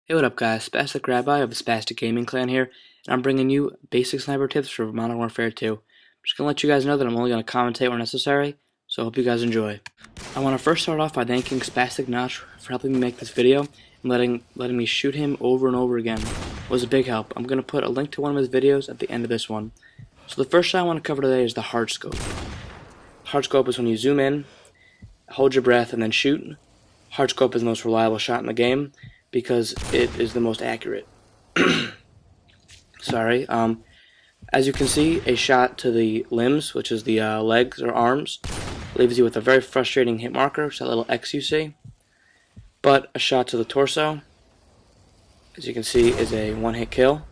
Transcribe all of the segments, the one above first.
Hey, what up guys, SPASTIC Rabbi of the SpasticGaming clan here, and I'm bringing you basic sniper tips for Modern Warfare 2. I'm just going to let you guys know that I'm only going to commentate where necessary, so I hope you guys enjoy. I want to first start off by thanking Spastic Notch for helping me make this video, and letting me shoot him over and over again. It was a big help. I'm going to put a link to one of his videos at the end of this one. So the first shot I want to cover today is the hard scope. Hard scope is when you zoom in, hold your breath, and then shoot. Hard scope is the most reliable shot in the game, because it is the most accurate. Sorry. As you can see, a shot to the limbs, which is the legs or arms, leaves you with a very frustrating hit marker, which is that little X you see. But a shot to the torso, as you can see, is a one-hit kill.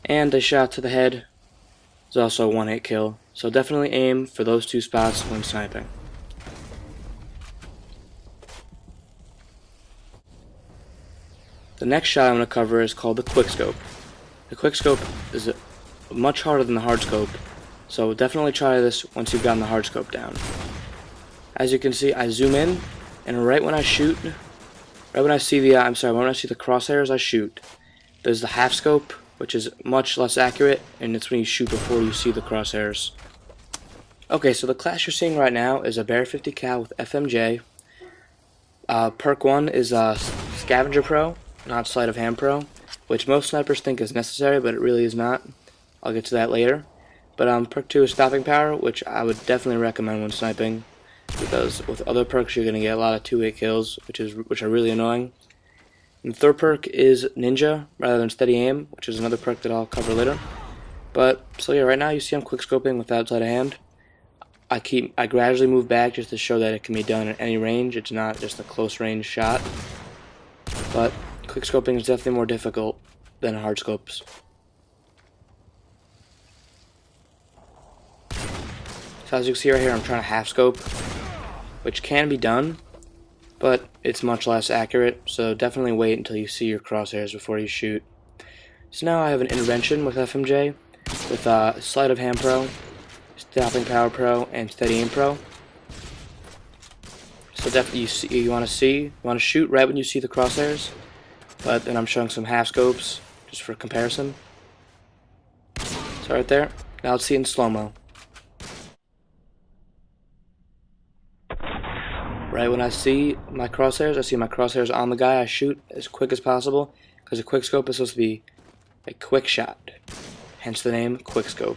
And a shot to the head is also a one-hit kill. So definitely aim for those two spots when sniping. The next shot I'm going to cover is called the quickscope. The quickscope is much harder than the hardscope, so definitely try this once you've gotten the hardscope down. As you can see, I zoom in, and right when I shoot, when I see the crosshairs, I shoot. There's the half scope, which is much less accurate, and it's when you shoot before you see the crosshairs. Okay, so the class you're seeing right now is a Bear 50 cal with FMJ. Perk 1 is Scavenger Pro, not Sleight of Hand Pro, which most snipers think is necessary, but it really is not. I'll get to that later. But perk 2 is Stopping Power, which I would definitely recommend when sniping, because with other perks you're going to get a lot of 2-hit kills, which are really annoying. And the third perk is Ninja, rather than Steady Aim, which is another perk that I'll cover later. But, so yeah, right now you see I'm quickscoping without Sleight of Hand. I gradually move back just to show that it can be done at any range. It's not just a close range shot. But quickscoping is definitely more difficult than hardscopes. So as you can see right here, I'm trying to half scope, which can be done, but it's much less accurate, so definitely wait until you see your crosshairs before you shoot. So now I have an intervention with FMJ, with Sleight of Hand Pro, Stopping Power Pro, and Steady Aim Pro. So definitely you want to shoot right when you see the crosshairs. But then I'm showing some half scopes just for comparison. So right there. Now let's see it in slow-mo. Right when I see my crosshairs on the guy, I shoot as quick as possible, because a quick scope is supposed to be a quick shot. Hence the name quickscope.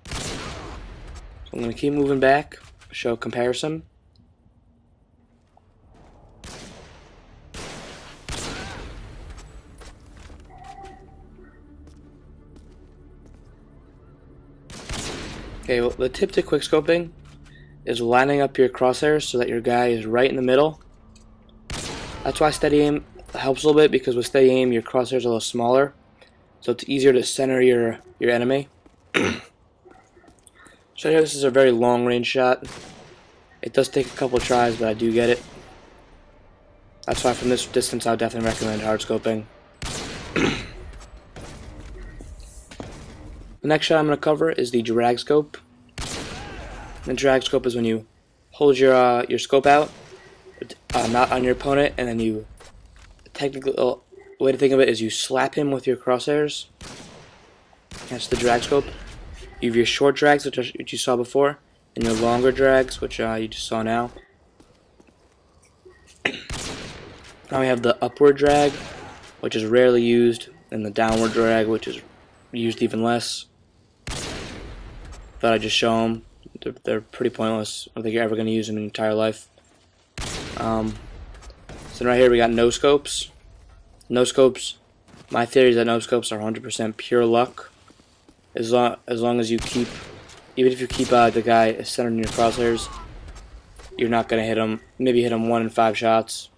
So I'm going to keep moving back, show comparison. Okay, well, the tip to quickscoping is lining up your crosshairs so that your guy is right in the middle. That's why steady aim helps a little bit, because with steady aim your crosshairs are a little smaller, so it's easier to center your enemy. So here, this is a very long range shot. It does take a couple of tries, but I do get it. That's why from this distance I would definitely recommend hardscoping. The next shot I'm going to cover is the drag scope. The drag scope is when you hold your scope out, not on your opponent, and then you technically, the way to think of it is you slap him with your crosshairs. That's the drag scope. You have your short drags, which you saw before, and your longer drags, which you just saw now. Now we have the upward drag, which is rarely used, and the downward drag, which is used even less. Thought I'd just show them. They're pretty pointless. I don't think you're ever going to use them in your entire life. So right here we got no scopes. No scopes. My theory is that no scopes are 100% pure luck. As long as you keep, even if you keep the guy centered in your crosshairs, you're not going to hit him. Maybe hit him 1 in 5 shots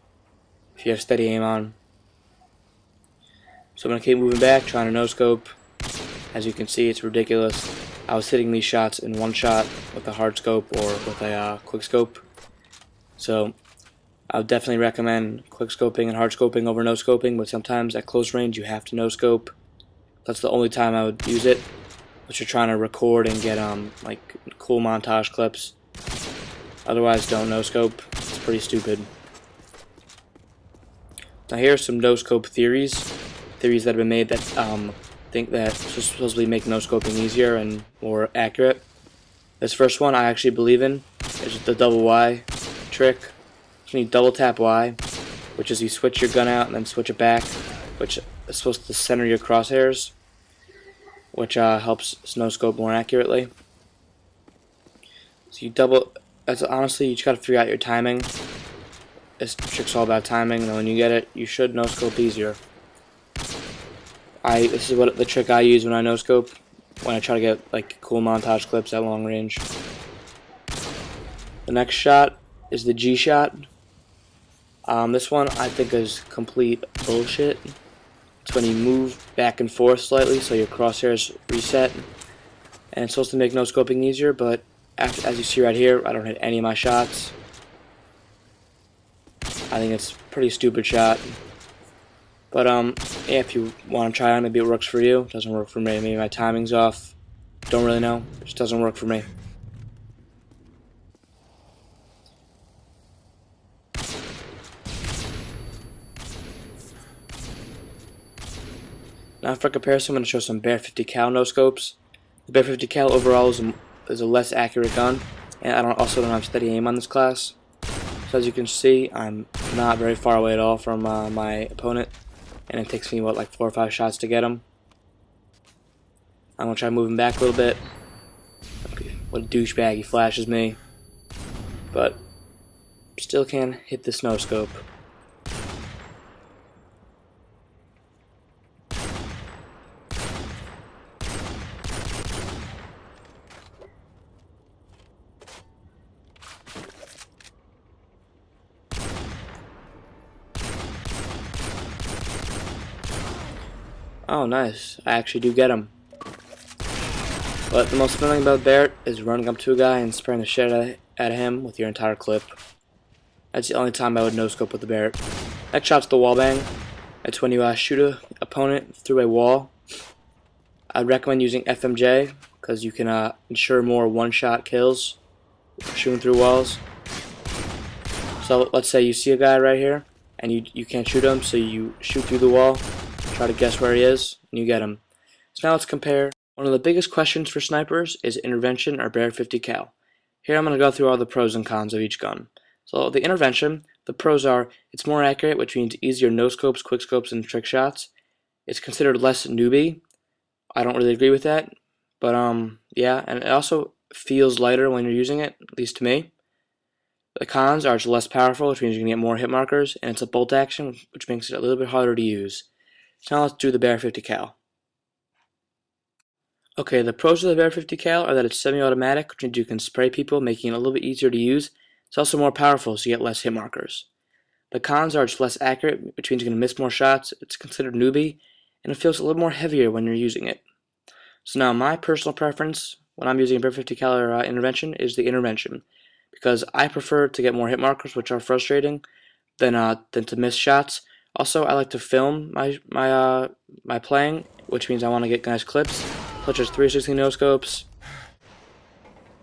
if you have steady aim on. So I'm going to keep moving back, trying to no scope. As you can see, it's ridiculous. I was hitting these shots in one shot with a hard scope or with a quick scope. So I would definitely recommend quick scoping and hard scoping over no scoping, but sometimes at close range you have to no scope. That's the only time I would use it, but you're trying to record and get like cool montage clips. Otherwise, don't no scope. It's pretty stupid. Now here are some no-scope theories that have been made that think that supposedly make no-scoping easier and more accurate. This first one I actually believe in. It's the double Y trick. So you double tap Y, which is you switch your gun out and then switch it back, which is supposed to center your crosshairs, which helps no-scope more accurately. So you honestly, you just gotta figure out your timing. This trick's all about timing, and when you get it, you should no-scope easier. This is the trick I use when I no-scope, when I try to get like cool montage clips at long range. The next shot is the G shot. This one I think is complete bullshit. It's when you move back and forth slightly so your crosshairs reset, and it's supposed to make no-scoping easier, but as you see right here, I don't hit any of my shots. I think it's a pretty stupid shot. But yeah, if you want to try it, maybe it works for you. It doesn't work for me. Maybe my timing's off. Don't really know. It just doesn't work for me. Now for comparison, I'm going to show some Bear 50 cal no scopes. The Bear 50 cal overall is a less accurate gun, and I also don't have steady aim on this class. So as you can see, I'm not very far away at all from my opponent, and it takes me like 4 or 5 shots to get him. I'm gonna try moving back a little bit. Okay, what a douchebag, he flashes me, but still can't hit the no scope. Oh, nice. I actually do get him. But the most fun thing about Barrett is running up to a guy and spraying the shit out of him with your entire clip. That's the only time I would no-scope with the Barrett. Next shot's the wall bang. It's when you shoot an opponent through a wall. I'd recommend using FMJ because you can ensure more one-shot kills shooting through walls. So let's say you see a guy right here and you can't shoot him, so you shoot through the wall. Try to guess where he is, and you get him. So now let's compare. One of the biggest questions for snipers is intervention or Bear 50 cal. Here I'm going to go through all the pros and cons of each gun. So the intervention, the pros are, it's more accurate, which means easier no-scopes, quick-scopes, and trick shots. It's considered less newbie. I don't really agree with that, but yeah, and it also feels lighter when you're using it, at least to me. The cons are it's less powerful, which means you can get more hit markers, and it's a bolt action, which makes it a little bit harder to use. So now let's do the Bear 50 cal. Okay, the pros of the Bear 50 cal are that it's semi-automatic, which means you can spray people, making it a little bit easier to use. It's also more powerful, so you get less hit markers. The cons are it's less accurate, which means you're going to miss more shots. It's considered newbie, and it feels a little more heavier when you're using it. So now my personal preference when I'm using a Bear 50 cal intervention is the intervention, because I prefer to get more hit markers, which are frustrating, than to miss shots. Also, I like to film my playing, which means I want to get nice clips, such as 360 no scopes,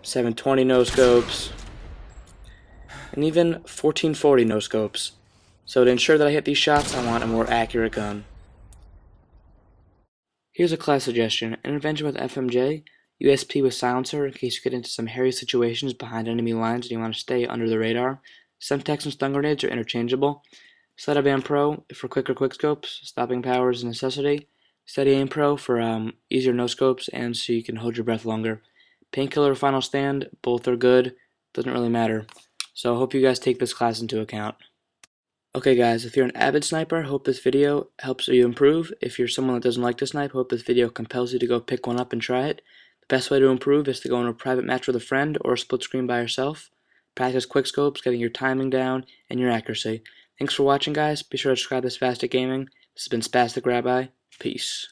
720 no scopes, and even 1440 no scopes. So to ensure that I hit these shots, I want a more accurate gun. Here's a class suggestion: intervention with FMJ, USP with silencer in case you get into some hairy situations behind enemy lines and you want to stay under the radar. Semtex and stun grenades are interchangeable. Sleight Band Pro for quicker quickscopes, stopping power is a necessity. Steady Aim Pro for easier no-scopes and so you can hold your breath longer. Painkiller Final Stand, both are good, doesn't really matter. So I hope you guys take this class into account. Okay guys, if you're an avid sniper, hope this video helps you improve. If you're someone that doesn't like to snipe, hope this video compels you to go pick one up and try it. The best way to improve is to go in a private match with a friend or a split screen by yourself. Practice quickscopes, getting your timing down, and your accuracy. Thanks for watching, guys. Be sure to subscribe to SpasticGaming. This has been SPASTIC Rabbi. Peace.